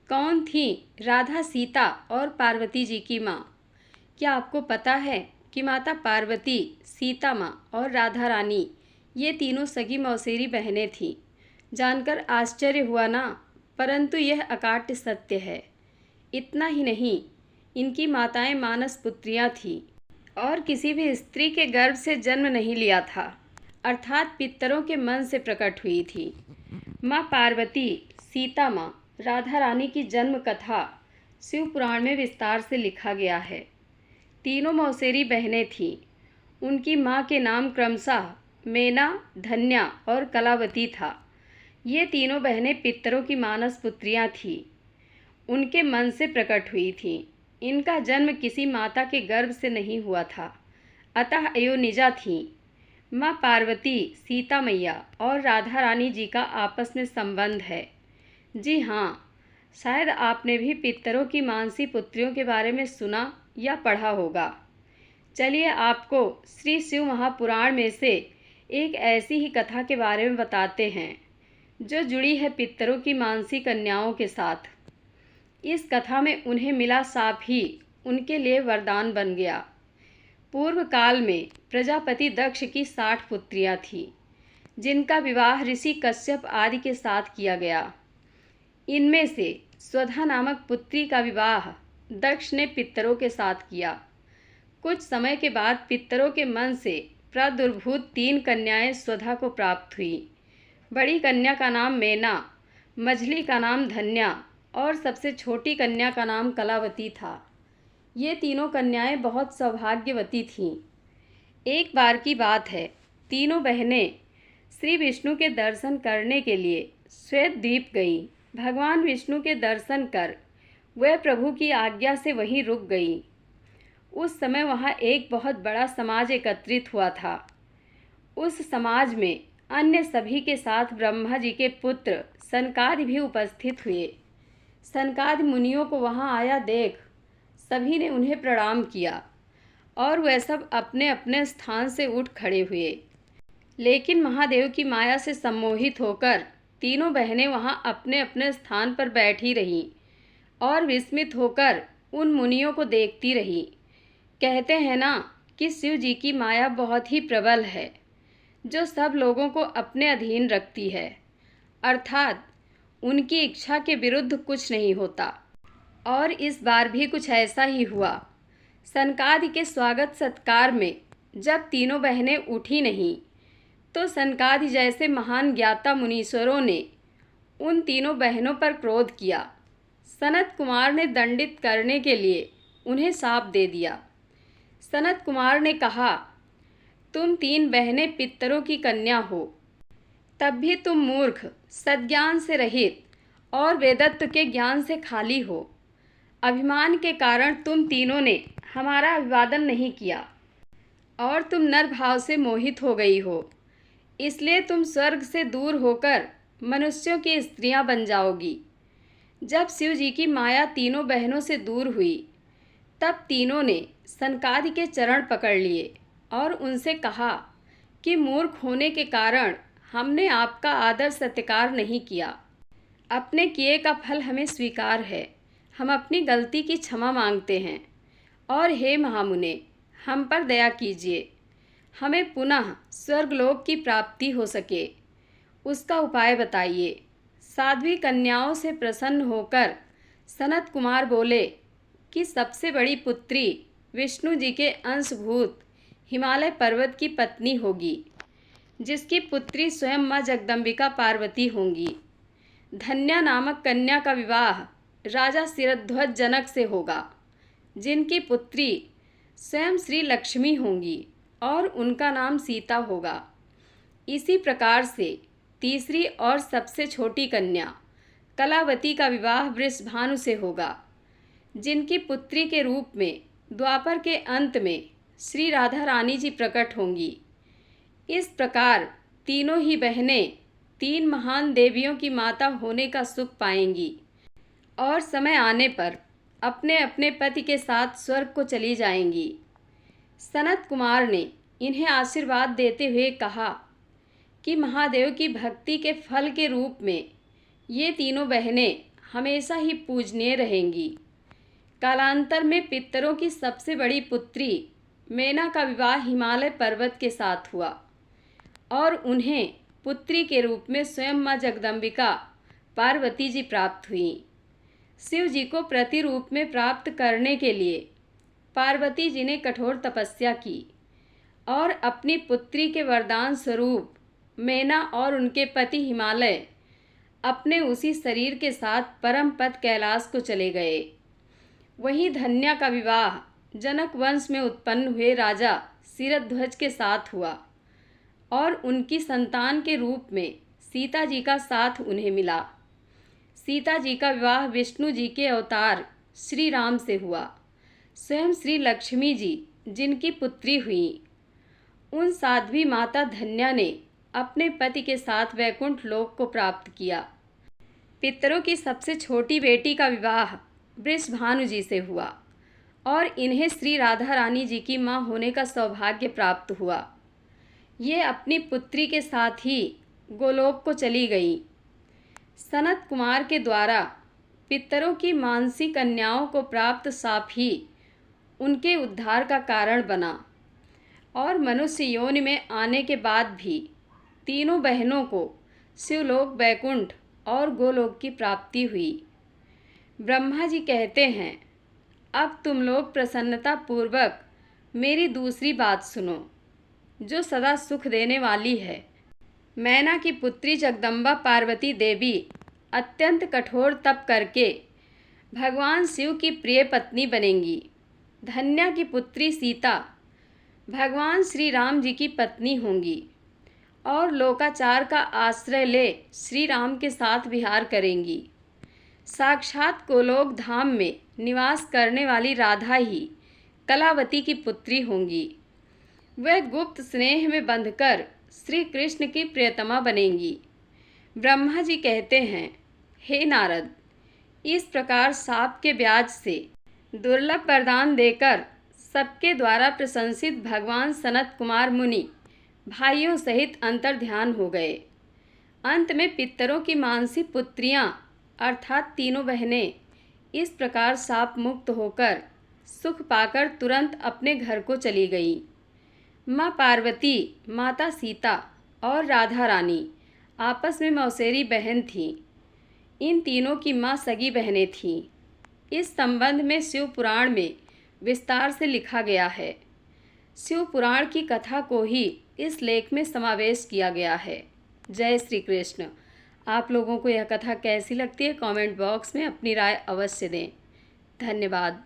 कौन थी राधा, सीता और पार्वती जी की माँ? क्या आपको पता है कि माता पार्वती, सीता माँ और राधा रानी ये तीनों सगी मौसेरी बहनें थीं? जानकर आश्चर्य हुआ ना? परंतु यह अकाट्य सत्य है। इतना ही नहीं, इनकी माताएं मानस पुत्रियां थीं और किसी भी स्त्री के गर्भ से जन्म नहीं लिया था, अर्थात पितरों के मन से प्रकट हुई थी। माँ पार्वती, सीता माँ, राधा रानी की जन्म कथा शिव पुराण में विस्तार से लिखा गया है। तीनों मौसेरी बहनें थीं। उनकी माँ के नाम क्रमशः मेना, धन्या और कलावती था। ये तीनों बहनें पितरों की मानस पुत्रियाँ थीं, उनके मन से प्रकट हुई थीं। इनका जन्म किसी माता के गर्भ से नहीं हुआ था, अतः अयोनिजा थीं। माँ पार्वती, सीता मैया और राधा रानी जी का आपस में संबंध है। जी हाँ, शायद आपने भी पितरों की मानसी पुत्रियों के बारे में सुना या पढ़ा होगा। चलिए आपको श्री शिव महापुराण में से एक ऐसी ही कथा के बारे में बताते हैं जो जुड़ी है पितरों की मानसी कन्याओं के साथ। इस कथा में उन्हें मिला साप ही उनके लिए वरदान बन गया। पूर्व काल में प्रजापति दक्ष की 60 पुत्रियां थीं, जिनका विवाह ऋषि कश्यप आदि के साथ किया गया। इनमें से स्वधा नामक पुत्री का विवाह दक्ष ने पितरों के साथ किया। कुछ समय के बाद पितरों के मन से प्रादुर्भूत 3 कन्याएं स्वधा को प्राप्त हुई। बड़ी कन्या का नाम मेना, मझली का नाम धन्या और सबसे छोटी कन्या का नाम कलावती था। ये तीनों कन्याएं बहुत सौभाग्यवती थीं। एक बार की बात है, तीनों बहनें श्री विष्णु के दर्शन करने के लिए श्वेत द्वीप गईं। भगवान विष्णु के दर्शन कर वह प्रभु की आज्ञा से वहीं रुक गईं। उस समय वहाँ एक बहुत बड़ा समाज एकत्रित हुआ था। उस समाज में अन्य सभी के साथ ब्रह्मा जी के पुत्र सनकादि भी उपस्थित हुए। सनकादि मुनियों को वहाँ आया देख सभी ने उन्हें प्रणाम किया और वह सब अपने अपने स्थान से उठ खड़े हुए। लेकिन महादेव की माया से सम्मोहित होकर तीनों बहनें वहाँ अपने अपने स्थान पर बैठी रहीं और विस्मित होकर उन मुनियों को देखती रहीं। कहते हैं ना कि शिव जी की माया बहुत ही प्रबल है, जो सब लोगों को अपने अधीन रखती है, अर्थात उनकी इच्छा के विरुद्ध कुछ नहीं होता। और इस बार भी कुछ ऐसा ही हुआ। सनकादि के स्वागत सत्कार में जब तीनों बहनें उठी नहीं, तो सनकादि जैसे महान ज्ञाता मुनीश्वरों ने उन तीनों बहनों पर क्रोध किया। सनत कुमार ने दंडित करने के लिए उन्हें शाप दे दिया। सनत कुमार ने कहा, तुम 3 बहनें पितरों की कन्या हो, तब भी तुम मूर्ख, सद्ज्ञान से रहित और वेदत्व के ज्ञान से खाली हो। अभिमान के कारण तुम तीनों ने हमारा अभिवादन नहीं किया और तुम नर भाव से मोहित हो गई हो, इसलिए तुम स्वर्ग से दूर होकर मनुष्यों की स्त्रियां बन जाओगी। जब शिव जी की माया तीनों बहनों से दूर हुई, तब तीनों ने सनकादि के चरण पकड़ लिए और उनसे कहा कि मूर्ख होने के कारण हमने आपका आदर सत्कार नहीं किया। अपने किए का फल हमें स्वीकार है। हम अपनी गलती की क्षमा मांगते हैं और हे महामुने, हम पर दया कीजिए। हमें पुनः स्वर्गलोक की प्राप्ति हो सके, उसका उपाय बताइए। साध्वी कन्याओं से प्रसन्न होकर सनत कुमार बोले कि सबसे बड़ी पुत्री विष्णु जी के अंशभूत हिमालय पर्वत की पत्नी होगी, जिसकी पुत्री स्वयं माँ जगदम्बिका पार्वती होंगी। धन्या नामक कन्या का विवाह राजा शिरध्वज जनक से होगा, जिनकी पुत्री स्वयं श्री लक्ष्मी होंगी और उनका नाम सीता होगा। इसी प्रकार से तीसरी और सबसे छोटी कन्या कलावती का विवाह वृषभानु से होगा, जिनकी पुत्री के रूप में द्वापर के अंत में श्री राधा रानी जी प्रकट होंगी। इस प्रकार तीनों ही बहनें 3 महान देवियों की माता होने का सुख पाएंगी और समय आने पर अपने अपने पति के साथ स्वर्ग को चली जाएंगी। सनत कुमार ने इन्हें आशीर्वाद देते हुए कहा कि महादेव की भक्ति के फल के रूप में ये तीनों बहनें हमेशा ही पूजनीय रहेंगी। कालांतर में पितरों की सबसे बड़ी पुत्री मेना का विवाह हिमालय पर्वत के साथ हुआ और उन्हें पुत्री के रूप में स्वयं माँ जगदम्बिका पार्वती जी प्राप्त हुई। शिव जी को प्रतिरूप में प्राप्त करने के लिए पार्वती जी ने कठोर तपस्या की और अपनी पुत्री के वरदान स्वरूप मेना और उनके पति हिमालय अपने उसी शरीर के साथ परम पद कैलाश को चले गए। वहीं धन्या का विवाह जनक वंश में उत्पन्न हुए राजा शिरध्वज के साथ हुआ और उनकी संतान के रूप में सीता जी का साथ उन्हें मिला। सीता जी का विवाह विष्णु जी के अवतार श्री राम से हुआ। स्वयं श्री लक्ष्मी जी जिनकी पुत्री हुई, उन साध्वी माता धन्या ने अपने पति के साथ वैकुंठ लोक को प्राप्त किया। पितरों की सबसे छोटी बेटी का विवाह वृषभानु जी से हुआ और इन्हें श्री राधा रानी जी की मां होने का सौभाग्य प्राप्त हुआ। ये अपनी पुत्री के साथ ही गोलोक को चली गईं। सनत कुमार के द्वारा पितरों की मानसी कन्याओं को प्राप्त शाप ही उनके उद्धार का कारण बना और मनुष्य योनि में आने के बाद भी तीनों बहनों को शिवलोक, वैकुंठ और गोलोक की प्राप्ति हुई। ब्रह्मा जी कहते हैं, अब तुम लोग प्रसन्नता पूर्वक मेरी दूसरी बात सुनो जो सदा सुख देने वाली है। मैना की पुत्री जगदम्बा पार्वती देवी अत्यंत कठोर तप करके भगवान शिव की प्रिय पत्नी बनेंगी। धन्या की पुत्री सीता भगवान श्री राम जी की पत्नी होंगी और लोकाचार का आश्रय ले श्री राम के साथ विहार करेंगी। साक्षात गोलोक धाम में निवास करने वाली राधा ही कलावती की पुत्री होंगी। वह गुप्त स्नेह में बंधकर श्री कृष्ण की प्रियतमा बनेंगी। ब्रह्मा जी कहते हैं, हे नारद, इस प्रकार साप के ब्याज से दुर्लभ वरदान देकर सबके द्वारा प्रशंसित भगवान सनत कुमार मुनि भाइयों सहित अंतर्ध्यान हो गए। अंत में पितरों की मानसी पुत्रियां अर्थात तीनों बहनें इस प्रकार शाप मुक्त होकर सुख पाकर तुरंत अपने घर को चली गईं। माँ पार्वती, माता सीता और राधा रानी आपस में मौसेरी बहन थीं। इन तीनों की माँ सगी बहनें थीं। इस संबंध में शिव पुराण में विस्तार से लिखा गया है। शिव पुराण की कथा को ही इस लेख में समावेश किया गया है। जय श्री कृष्ण। आप लोगों को यह कथा कैसी लगती है कमेंट बॉक्स में अपनी राय अवश्य दें। धन्यवाद।